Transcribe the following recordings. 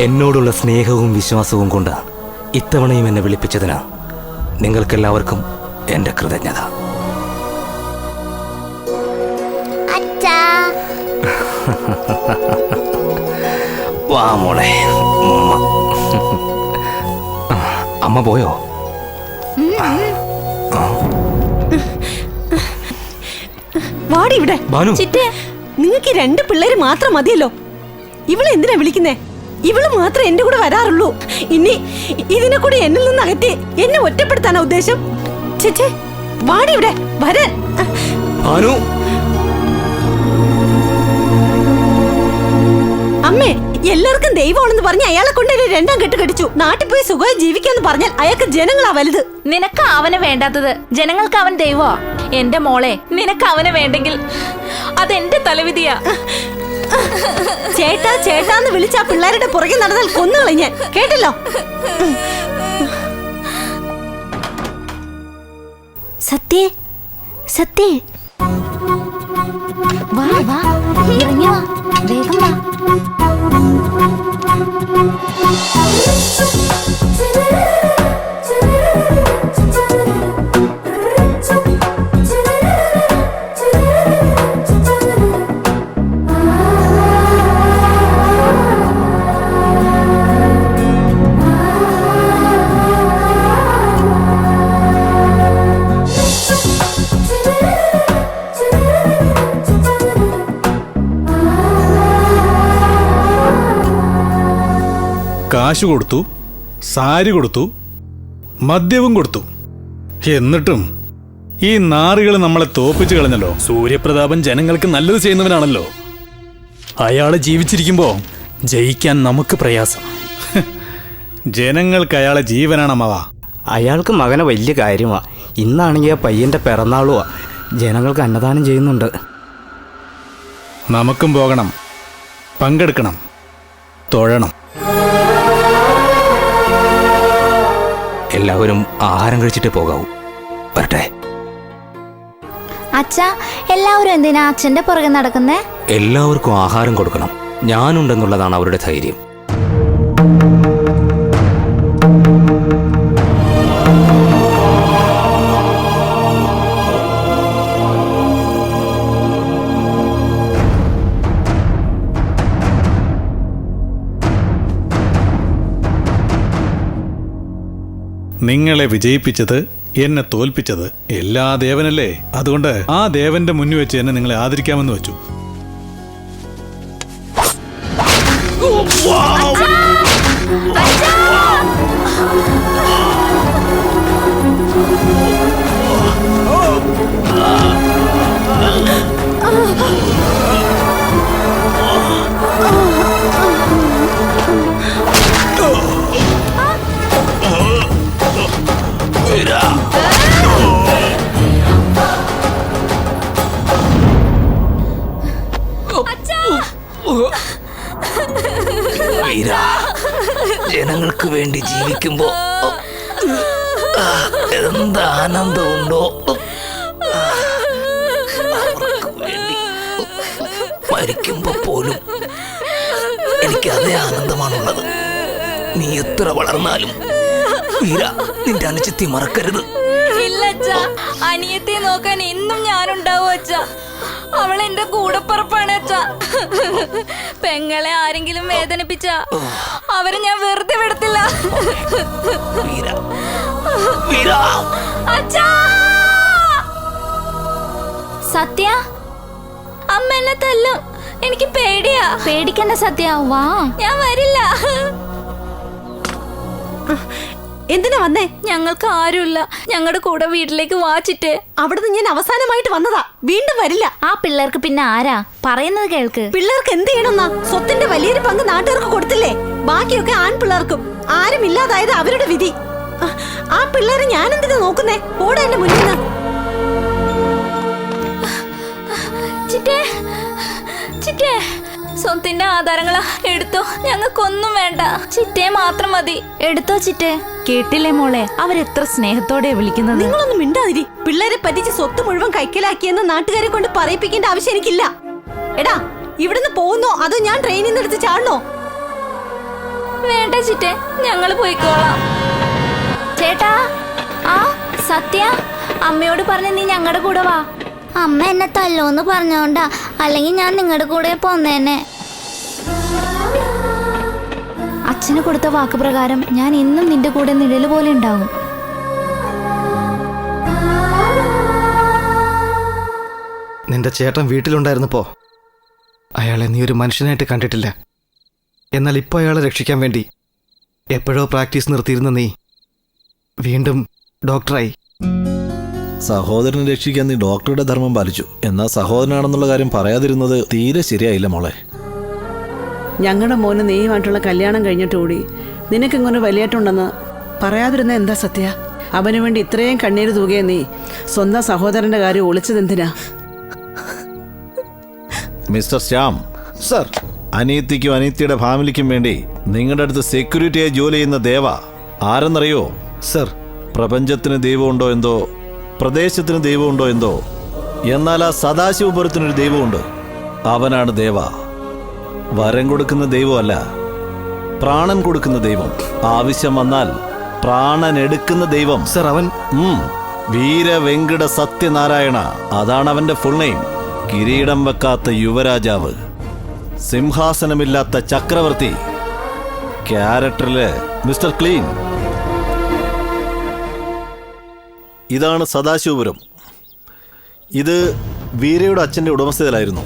എന്നോടുള്ള സ്നേഹവും വിശ്വാസവും കൊണ്ട് ഇത്തവണയും എന്നെ വിളിപ്പിച്ചതിന് നിങ്ങൾക്കെല്ലാവർക്കും എൻ്റെ കൃതജ്ഞത. വാ മോളെ. അമ്മ പോയോ? വാടി ഇവിടെ. നിങ്ങൾക്ക് 2 പിള്ളേര് മാത്രം മതിയല്ലോ. ഇവളെ എന്തിനാ വിളിക്കുന്നേ? ഇവള് മാത്രം എന്റെ കൂടെ വരാറുള്ളൂ. ഇനി ഇതിനെ കൂടെ എന്നിൽ നിന്ന് അകറ്റി എന്നെ ഒറ്റപ്പെടുത്താനാ ഉദ്ദേശം? ചേച്ചേ വാടി ഇവിടെ വരാൻ. അമ്മേ, എല്ലാവർക്കും ദൈവമാണെന്ന് പറഞ്ഞ് അയാളെ കൊണ്ട് 2ാം കെട്ട് കെട്ടിച്ചു. നാട്ടിൽ പോയി സുഖമായി ജീവിക്കാന്ന് പറഞ്ഞാൽ അയാൾക്ക് ജനങ്ങളാ വലുത്. നിനക്ക് അവനെ വേണ്ടാത്തത്, ജനങ്ങൾക്ക് അവൻ ദൈവമാ. എന്റെ മോളെ, നിനക്ക് അവനെ വേണ്ടെങ്കിൽ അതെന്റെ തലവിധിയാ. ചേട്ടാ ചേട്ടാന്ന് വിളിച്ച ആ പിള്ളേരുടെ പുറകെ നടന്നാൽ കൊന്നുകളഞ്ഞാൻ, കേട്ടല്ലോ? സത്യേ, സത്യേ, വാ വാ, ഇറങ്ങി വാ, വേഗം വാ. കാശ് കൊടുത്തു, സാരി കൊടുത്തു, മദ്യവും കൊടുത്തു. എന്നിട്ടും ഈ നാറികൾ നമ്മളെ തോപ്പിച്ചു കളഞ്ഞല്ലോ. സൂര്യപ്രതാപൻ ജനങ്ങൾക്ക് നല്ലത് ചെയ്യുന്നവനാണല്ലോ. അയാള് ജീവിച്ചിരിക്കുമ്പോ ജയിക്കാൻ നമുക്ക് പ്രയാസം. ജനങ്ങൾക്ക് അയാളെ ജീവനാണമ്മവാ. അയാൾക്ക് മകനെ വലിയ കാര്യമാ. ഇന്നാണെങ്കിൽ ആ പയ്യന്റെ പിറന്നാളുവാ. ജനങ്ങൾക്ക് അന്നദാനം ചെയ്യുന്നുണ്ട്. നമുക്കും പോകണം, പങ്കെടുക്കണം, തൊഴണം. എല്ലാവരും ആഹാരം കഴിച്ചിട്ട് പോകാവൂ. വരട്ടെ. അച്ഛാ, എല്ലാവരും എന്തിനാ അച്ഛന്റെ പുറകെ നടക്കുന്നേ? എല്ലാവർക്കും ആഹാരം കൊടുക്കണം. ഞാനുണ്ടെന്നുള്ളതാണ് അവരുടെ ധൈര്യം. നിങ്ങളെ വിജയിപ്പിച്ചത്, എന്നെ തോൽപ്പിച്ചത് എല്ലാ ദേവനല്ലേ. അതുകൊണ്ട് ആ ദേവന്റെ മുന്നിൽ വെച്ച് എന്നെ നിങ്ങളെ ആദരിക്കാമെന്ന് വെച്ചു. ജനങ്ങൾക്ക് വേണ്ടി ജീവിക്കുമ്പോ എന്ത് ആനന്ദമുണ്ടോ, അവർക്ക് വേണ്ടി മരിക്കുമ്പോ പോലും എനിക്ക് അതേ ആനന്ദമാണുള്ളത്. നീ എത്ര വളർന്നാലും വീര, നിന്റെ അനുജത്തി മറക്കരുത്. ഇല്ല അച്ഛാ, അനിയത്തെ നോക്കാൻ എന്നും ഞാനുണ്ടാവും അച്ഛാ. അവൾ എന്റെ കൂടപ്പുറപ്പാണ് അച്ഛാ. പെങ്ങളെ ആരെങ്കിലും വേദനിപ്പിച്ച അവരെ ഞാൻ വെറുതെ വിടത്തില്ല. സത്യ, അമ്മ എന്നെ തല്ലും. എനിക്ക് പേടിയാ. പേടിക്കണ്ട സത്യ, വാ. ഞാൻ വരില്ല. എന്തിനാ വന്നേ? ഞങ്ങൾക്ക് ആരുമില്ല. ഞങ്ങളുടെ കൂടെ വീട്ടിലേക്ക് വാച്ചിട്ട്. അവിടുന്ന് ഞാൻ അവസാനമായിട്ട് വന്നതാ. വീണ്ടും വരില്ല. ആ പിള്ളേർക്ക് പിന്നെ ആരാ പറയുന്നത് കേൾക്ക്. പിള്ളേർക്ക് എന്ത് ചെയ്യണമെന്നാ? സ്വത്തിന്റെ വലിയൊരു പങ്ക് നാട്ടുകാർക്ക് കൊടുത്തില്ലേ? ബാക്കിയൊക്കെ ആൺപിള്ളേർക്കും. ആരും ഇല്ലാതായത് അവരുടെ വിധി. ആ പിള്ളേരെ ഞാൻ എന്തിനാ നോക്കുന്നേ? ഓടാ എന്റെ മുന്നിൽ നിന്ന്. ചിറ്റേ, ചിറ്റേ, സ്വത്തിന്റെ ആധാരങ്ങളാ എടുത്തോ. ഞങ്ങൾക്കൊന്നും വേണ്ട. ചിറ്റേ മാത്രം മതി. എടുത്തോ ചിറ്റേ. കേട്ടില്ലേ മോളെ, അവരെത്ര സ്നേഹത്തോടെ വിളിക്കുന്നത്. നിങ്ങളൊന്നും മിണ്ടാതിരി. പിള്ളേരെ പറ്റിച്ച് സ്വത്ത് മുഴുവൻ കൈക്കലാക്കിയെന്ന് നാട്ടുകാരെ കൊണ്ട് പറയിപ്പിക്കേണ്ട ആവശ്യം എനിക്കില്ല. എടാ, ഇവിടുന്ന് പോകുന്നോ അതോ ഞാൻ ട്രെയിനിൽ നിന്ന് എടുത്ത് ചാടണോ? വേണ്ട ചിറ്റേ, ഞങ്ങള് പോയിക്കോളാം. ചേട്ടാ, ആ സത്യ, അമ്മയോട് പറഞ്ഞ നീ ഞങ്ങളുടെ കൂടെ വാ. അമ്മ എന്നെ തല്ലോന്ന് പറഞ്ഞോണ്ടാ, അല്ലെങ്കിൽ ഞാൻ നിങ്ങളുടെ കൂടെ പോന്നേനെ. അച്ഛന് കൊടുത്ത വാക്ക് പ്രകാരം ഞാൻ എന്നും നിന്റെ കൂടെ നിഴല് പോലെ ഉണ്ടാവും. നിന്റെ ചേട്ടൻ വീട്ടിലുണ്ടായിരുന്നപ്പോ അയാളെ നീ ഒരു മനുഷ്യനായിട്ട് കണ്ടിട്ടില്ല. എന്നാൽ ഇപ്പോൾ അയാളെ രക്ഷിക്കാൻ വേണ്ടി എപ്പോഴോ പ്രാക്ടീസ് നിർത്തിയിരുന്ന നീ വീണ്ടും ഡോക്ടറായി. സഹോദരനെ രക്ഷിക്കാൻ നീ ഡോക്ടറുടെ ധർമ്മം പാലിച്ചു. എന്നാൽ സഹോദരനാണെന്നുള്ള കാര്യം പറയാതിരുന്നത് തീരെ ശരിയായില്ല മോളെ. ഞങ്ങളുടെ മോന് നീയുമായിട്ടുള്ള കല്യാണം കഴിഞ്ഞിട്ടുകൂടി നിനക്കിങ്ങനെ വലിയേട്ടുണ്ടെന്ന് പറയാതിരുന്ന എന്താ സത്യ? അവന് വേണ്ടി ഇത്രയും കണ്ണീര് തൂകിയ നീ സ്വന്തം സഹോദരന്റെ കാര്യം ഒളിച്ചതെന്തിനാ? മിസ്റ്റർ ശ്യാം സർ, അനിയത്തിക്കും അനിയത്തിയുടെ ഫാമിലിക്കും വേണ്ടി നിങ്ങളുടെ അടുത്ത് സെക്യൂരിറ്റിയായി ജോലി ചെയ്യുന്ന ദേവ ആരെന്നറിയോ? സർ, പ്രപഞ്ചത്തിന് ദൈവമുണ്ടോ എന്തോ, പ്രദേശത്തിന് ദൈവമുണ്ടോ എന്തോ, എന്നാൽ ആ സദാശിവപുരത്തിനൊരു ദൈവമുണ്ട്. അവനാണ് ദേവ. വരം കൊടുക്കുന്ന ദൈവമല്ല, പ്രാണൻ കൊടുക്കുന്ന ദൈവം. ആവശ്യം വന്നാൽ പ്രാണൻ എടുക്കുന്ന ദൈവം. സർ, അവൻ വീരവെങ്കട സത്യനാരായണ, അതാണ് അവന്റെ ഫുൾ നെയിം. കിരീടം വെക്കാത്ത യുവരാജാവ്, സിംഹാസനമില്ലാത്ത ചക്രവർത്തി, ക്യാരക്ടറില് മിസ്റ്റർ ക്ലീൻ. ഇതാണ് സദാശിവപുരം. ഇത് വീരയുടെ അച്ഛൻ്റെ ഉടമസ്ഥതയിലായിരുന്നു.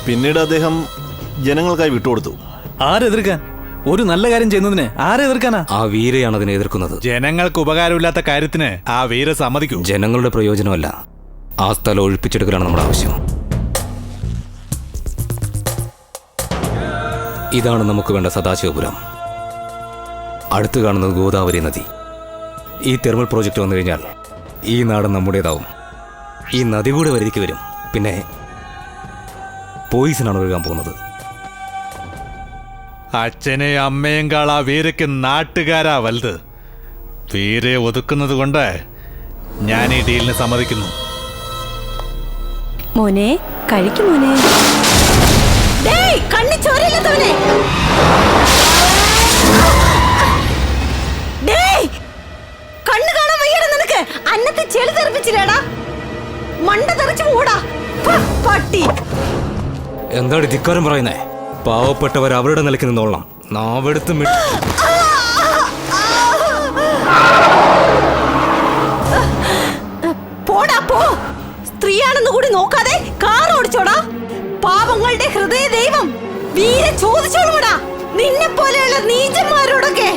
പിന്നീട് അദ്ദേഹം ജനങ്ങൾക്കായി വിട്ടുകൊടുത്തു. ആരെതിർക്കാൻ? ഒരു നല്ല കാര്യം ചെയ്യുന്നതിന് ആരെതിർക്കാനാ? ആ വീരയാണ് അതിനെ എതിർക്കുന്നത്. ജനങ്ങൾക്ക് ഉപകാരമില്ലാത്ത കാര്യത്തിന് ആ വീര സമ്മതിക്കൂ? ജനങ്ങളുടെ പ്രയോജനമല്ല, ആ സ്ഥലം ഒഴിപ്പിച്ചെടുക്കലാണ് നമ്മുടെ ആവശ്യം. ഇതാണ് നമുക്ക് വേണ്ട സദാശിവപുരം. അടുത്ത് കാണുന്നത് ഗോദാവരി നദി. ഈ തെർമൽ പ്രോജക്റ്റ് വന്നു കഴിഞ്ഞാൽ ഈ നാട് നമ്മുടേതാവും. ഈ നദി കൂടെ വരിക്ക് വരും. പിന്നെ പോയിസനാണ് ഒഴുകാൻ പോകുന്നത്. അച്ഛനെയും അമ്മയും കാൾ ആ വീരയ്ക്ക് നാട്ടുകാരാ വലുത്. വീരയെ ഒതുക്കുന്നത് കൊണ്ട് ഞാൻ ഈ ഡീലിന് സമ്മതിക്കുന്നു. മോനെ, കഴിക്കും മോനെ. കണ്ണി ചോരയില്ലാത്തവനെ, കണ്ണു കാണാൻ വയ്യടാ നിനക്ക്. അന്നത്തെ ചെളി തെറിപ്പിച്ചില്ലേടാ, മണ്ട തെറിച്ചു പോടാ പട്ടി. എന്താണ് ധിക്കാരം പറയുന്നേ? പാവപ്പെട്ടവർ അവരുടെ നിലയ്ക്ക് നിന്നോളണം. നാവെടുത്ത് പോടാ പോ. സ്ത്രീയാണെന്ന് കൂടി നോക്കാതെ കാർ ഓടിച്ചോടാ. പാവങ്ങളുടെ ഹൃദയ ദൈവം വീര ചോദിച്ചോളൂടാ നിന്നെ പോലെയുള്ള നീചന്മാരോടൊക്കെ.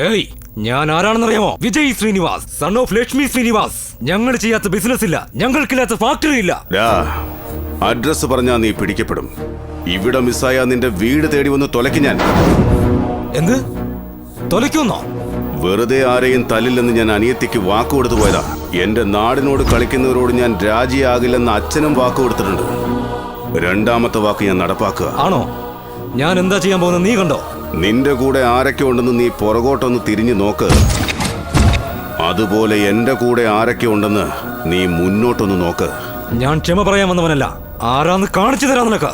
ഏയ്, ഞാൻ ആരാണെന്നറിയാമോ? Vijay Srinivas, son of Lakshmi Srinivas. ഞങ്ങൾ ചെയ്യാത്ത ബിസിനസ് ഇല്ല, ഞങ്ങൾക്കില്ലാത്ത ഫാക്ടറി ഇല്ല. അഡ്രസ് പറഞ്ഞാ നീ പിടിക്കപ്പെടും. ഇവിടെ മിസ്സായ നിന്റെ വീട് തേടി വന്ന് തൊലയ്ക്ക് ഞാൻ. എന്ത് തൊലയ്ക്കുന്നോ? വെറുതെ ആരെയും തല്ലില്ലെന്ന് ഞാൻ അനിയത്തിക്ക് വാക്ക് കൊടുത്തു പോയതാ. എന്റെ നാടിനോട് കളിക്കുന്നവരോട് ഞാൻ രാജിയാകില്ലെന്ന് അച്ഛനും വാക്ക് കൊടുത്തിട്ടുണ്ട്. രണ്ടാമത്തെ വാക്ക് ഞാൻ നടപ്പാക്കുക. ആണോ? ഞാൻ എന്താ ചെയ്യാൻ പോകുന്നത് നീ കണ്ടോ? നിന്റെ കൂടെ ആരൊക്കെ ഉണ്ടെന്ന് നീ പുറകോട്ടൊന്ന് തിരിഞ്ഞു നോക്ക്. അതുപോലെ എന്റെ കൂടെ ആരൊക്കെ ഉണ്ടെന്ന് നീ മുന്നോട്ടൊന്ന് നോക്ക്. ഞാൻ ക്ഷമ പറയാൻ വന്നവനല്ല, ആരാന്ന് കാണിച്ചു തരാൻ നിനക്ക്.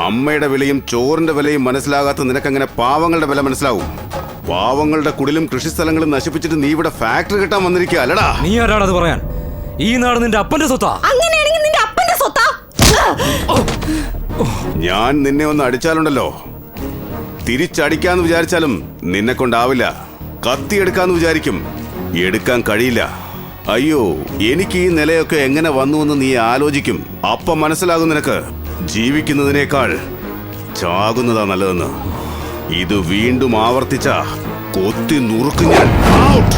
അമ്മയുടെ വിലയും ചോറിന്റെ വിലയും മനസ്സിലാകാത്ത നിനക്കങ്ങനെ പാവങ്ങളുടെ വില മനസ്സിലാവും? പാവങ്ങളുടെ കുടിലും കൃഷിസ്ഥലങ്ങളും നശിപ്പിച്ചിട്ട് നീ ഇവിടെ ഫാക്ടറി കിട്ടാൻ വന്നിരിക്കുക അല്ലടാ. നീ ആരാണത് പറയാൻ? ഈ നാട് നിന്റെ അപ്പന്റെ സ്വത്താ. അങ്ങനെയാണെങ്കിൽ നിന്റെ അപ്പന്റെ സ്വത്താ. ഞാൻ നിന്നെ ഒന്ന് അടിച്ചാലുണ്ടല്ലോ, തിരിച്ചടിക്കാന്ന് വിചാരിച്ചാലും നിന്നെ കൊണ്ടാവില്ല. കത്തിയെടുക്കാന്ന് വിചാരിക്കും, എടുക്കാൻ കഴിയില്ല. അയ്യോ, എനിക്ക് ഈ നിലയൊക്കെ എങ്ങനെ വന്നുവെന്ന് നീ ആലോചിക്കും. അപ്പം മനസ്സിലാകും നിനക്ക് ജീവിക്കുന്നതിനേക്കാൾ ചാകുന്നതാ നല്ലതെന്ന്. ഇത് വീണ്ടും ആവർത്തിച്ച കൊത്തി നുറുക്കും ഞാൻ. ഔട്ട്!